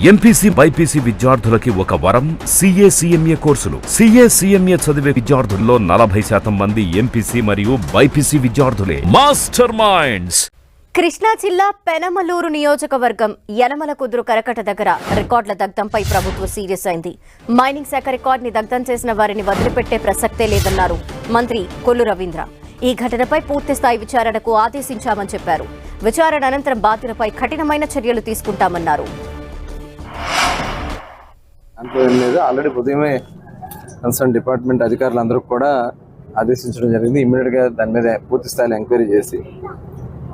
MPC BiPC విద్యార్థులకి ఒక వరం CA CMA కోర్సులు. CA CMA చదివే విద్యార్థుల్లో 40% మంది ఎంపీసీ మరియు బైపీసీ విద్యార్థులే. Master minds. కృష్ణా జిల్లా పెనమలూరు నియోజకవర్గం యనమల కుదురు కరకట దగ్గర రికార్డుల దగ్ధంపై ప్రభుత్వం సీరియస్ అయింది. మైనింగ్ శాఖ రికార్డుని దగ్ధం చేసిన వారిని వదిలిపెట్టే ప్రసక్తే లేదన్నారు మంత్రి కొల్లు రవీంద్ర. ఈ ఘటనపై పూర్తిస్థాయి విచారణకు ఆదేశించామని చెప్పారు. విచారణ అనంతరం బాధ్యులపై కఠినమైన చర్యలు తీసుకుంటామన్నారు. ఆల్రెడీ ఉదయమే కన్సర్న్ డిపార్ట్మెంట్ అధికారులందరూ కూడా ఆదేశించడం జరిగింది. ఇమ్మీడియట్ గా దాని మీద పూర్తి స్థాయిలో ఎంక్వైరీ చేసి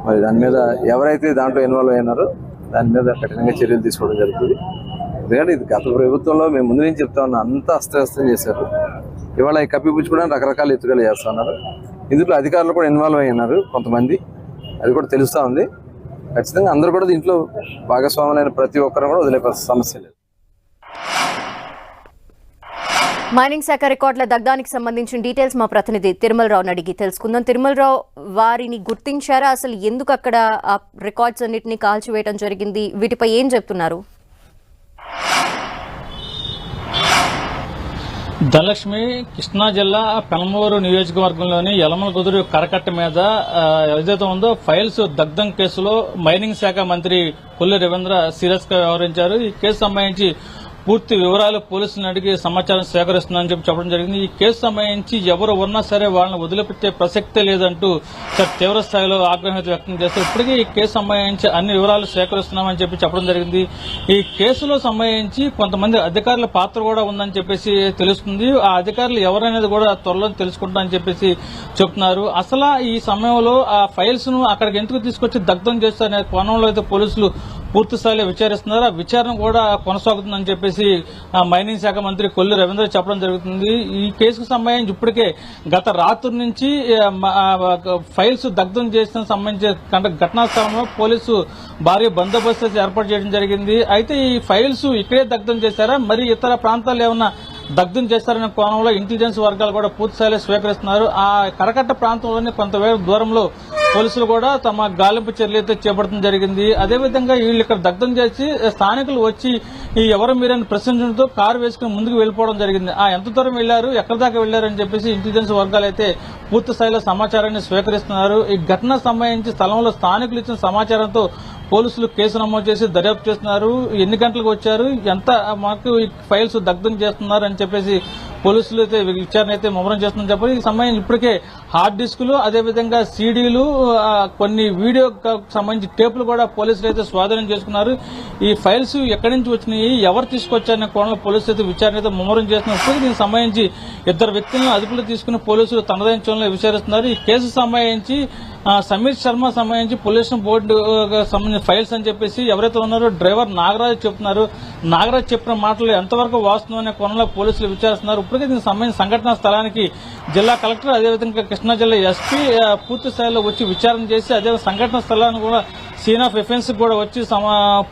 మరి దాని మీద ఎవరైతే దాంట్లో ఇన్వాల్వ్ అయినారో దాని మీద కఠినంగా చర్యలు తీసుకోవడం జరుగుతుంది. ఎందుకంటే ఇది గత ప్రభుత్వంలో మేము ముందు నుంచి చెప్తా ఉన్నాం, అంతా అస్తవ్యస్తం చేశారు. ఇవాళ ఈ కప్పిపుచ్చుకోవడానికి రకరకాల ఎత్తుగలు చేస్తా ఉన్నారు. ఇందులో అధికారులు కూడా ఇన్వాల్వ్ అయి ఉన్నారు కొంతమంది, అది కూడా తెలుస్తూ ఉంది. ఖచ్చితంగా అందరూ కూడా దీంట్లో భాగస్వాములైన ప్రతి ఒక్కరు కూడా వదిలే సమస్య లేదు. మైనింగ్ శాఖ రికార్డుల దగ్ధానికి సంబంధించిన డీటెయిల్స్ మా ప్రతినిధి తిరుమలరావుని అడిగి తెలుసుకుందాం. తిరుమలరావు, వారిని గుర్తించారా? అసలు ఎందుకు అక్కడ ఆ రికార్డ్స్ అన్నింటినీ కాల్చివేయడం జరిగింది? వీటిపై ఏం చెప్తున్నారు? ధనలక్ష్మి, కృష్ణా జిల్లా పెనమలూరు నియోజకవర్గంలోని యనమల కుదురు కరకట్ట మీద ఏదైతే ఉందో ఫైల్స్ దగ్ధం కేసులో మైనింగ్ శాఖ మంత్రి కొల్లు రవీంద్ర సీరియస్ గా వ్యవహరించారు. ఈ కేసు సంబంధించి పూర్తి వివరాలు పోలీసులను అడిగి సమాచారం సేకరిస్తున్నారని చెప్పడం జరిగింది. ఈ కేసు సంబంధించి ఎవరు ఉన్నా సరే వాళ్ళని వదిలిపెట్టే ప్రసక్తే లేదంటూ తీవ్ర స్థాయిలో ఆగ్రహం వ్యక్తం చేస్తారు. ఇప్పటికీ ఈ కేసు సంబంధించి అన్ని వివరాలు సేకరిస్తున్నామని చెప్పడం జరిగింది. ఈ కేసులో సంబంధించి కొంతమంది అధికారుల పాత్ర కూడా ఉందని చెప్పేసి తెలుస్తుంది. ఆ అధికారులు ఎవరనేది కూడా త్వరలో తెలుసుకుంటామని చెప్పేసి చెప్తున్నారు. అసలు ఈ సమయంలో ఆ ఫైల్స్ ను అక్కడికి ఎందుకు తీసుకొచ్చి దగ్ధం చేస్తారనే కోణంలో అయితే పోలీసులు పూర్తి స్థాయిలో విచారిస్తున్నారు. ఆ విచారణ కూడా కొనసాగుతుందని చెప్పేసి మైనింగ్ శాఖ మంత్రి కొల్లు రవీంద్ర చెప్పడం జరుగుతుంది. ఈ కేసుకు సంబంధించి ఇప్పటికే గత రాత్రి నుంచి ఫైల్స్ దగ్ధం చేసిన సంబంధించిన ఘటనా స్థలంలో పోలీసు భారీ బందోబస్తు ఏర్పాటు చేయడం జరిగింది. అయితే ఈ ఫైల్స్ ఇక్కడే దగ్ధం చేశారా, మరి ఇతర ప్రాంతాల్లో ఏమన్నా దగ్ధం చేస్తారనే కోణంలో ఇంటెలిజెన్స్ వర్గాలు కూడా పూర్తి స్థాయిలో స్వీకరిస్తున్నారు. ఆ కరకట్ట ప్రాంతంలోని కొంతవేళ దూరంలో పోలీసులు కూడా తమ గాలింపు చర్యలు అయితే చేపట్టడం జరిగింది. అదేవిధంగా వీళ్ళు ఇక్కడ దగ్ధం చేసి స్థానికులు వచ్చి ఈ ఎవరు మీరని ప్రశ్నించడంతో కారు వేసుకుని ముందుకు వెళ్లిపోవడం జరిగింది. ఎంత దూరం వెళ్లారు, ఎక్కడి దాకా వెళ్లారని చెప్పేసి ఇంటెలిజెన్స్ వర్గాలు అయితే పూర్తి స్థాయిలో సమాచారాన్ని స్వీకరిస్తున్నారు. ఈ ఘటన సంబంధించి స్థలంలో స్థానికులు ఇచ్చిన సమాచారంతో పోలీసులు కేసు నమోదు చేసి దర్యాప్తు చేస్తున్నారు. ఎన్ని గంటలకు వచ్చారు, ఎంత మాకు ఈ ఫైల్స్ దగ్ధం చేస్తున్నారు అని చెప్పేసి పోలీసులు అయితే విచారణ అయితే ముమ్మరం చేస్తుందని చెప్పారు. ఈ సంబంధించి ఇప్పటికే హార్డ్ డిస్కులు, అదేవిధంగా సీడీలు, కొన్ని వీడియో సంబంధించి టేపులు కూడా పోలీసులు అయితే స్వాధీనం చేసుకున్నారు. ఈ ఫైల్స్ ఎక్కడి నుంచి వచ్చినాయి, ఎవరు తీసుకొచ్చారనే కోణంలో పోలీసులు అయితే విచారణ అయితే ముమ్మరం చేస్తున్నారు. ఇప్పుడు దీనికి సంబంధించి ఇద్దరు వ్యక్తులను అదుపులో తీసుకుని పోలీసులు తనదైన విచారిస్తున్నారు. ఈ కేసు సంబంధించి సమీర్ శర్మ సంబంధించి పొల్యూషన్ బోర్డు సంబంధించిన ఫైల్స్ అని చెప్పేసి ఎవరైతే ఉన్నారో డ్రైవర్ నాగరాజు చెప్తున్నారు. నాగరాజు చెప్పిన మాటలు ఎంతవరకు వాస్తవం అనే కోణంలో పోలీసులు విచారిస్తున్నారు. ఇప్పటికే దీనికి సంబంధించిన సంఘటనా స్థలానికి జిల్లా కలెక్టర్, అదేవిధంగా కృష్ణా జిల్లా ఎస్పీ పూర్తి స్థాయిలో వచ్చి విచారణ చేసి అదే సంఘటన స్థలాన్ని కూడా సీన్ ఆఫ్ ఎఫెన్స్ కూడా వచ్చి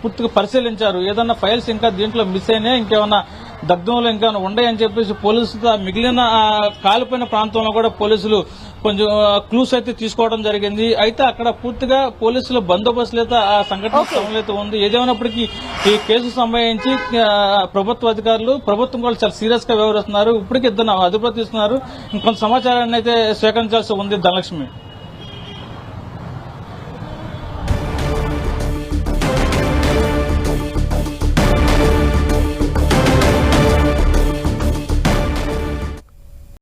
పూర్తిగా పరిశీలించారు. ఏదన్నా ఫైల్స్ ఇంకా దీంట్లో మిస్ అయినాయా, ఇంకేమన్నా దగ్ధంలో ఇంకా ఉన్నాయని చెప్పేసి పోలీసులతో మిగిలిన కాలిపోయిన ప్రాంతంలో కూడా పోలీసులు కొంచెం క్లూస్ అయితే తీసుకోవడం జరిగింది. అయితే అక్కడ పూర్తిగా పోలీసుల బందోబస్తు అయితే ఆ సంఘటన స్థలంలో అయితే ఉంది. ఏదేమైనప్పటికీ ఈ కేసు సంబంధించి ప్రభుత్వ అధికారులు, ప్రభుత్వం కూడా చాలా సీరియస్ గా వ్యవహరిస్తున్నారు. ఇప్పటికి ఇద్దరు అదుపులో తీసుకున్నారు. ఇంకొంత సమాచారాన్ని అయితే సేకరించాల్సి ఉంది. ధనలక్ష్మి.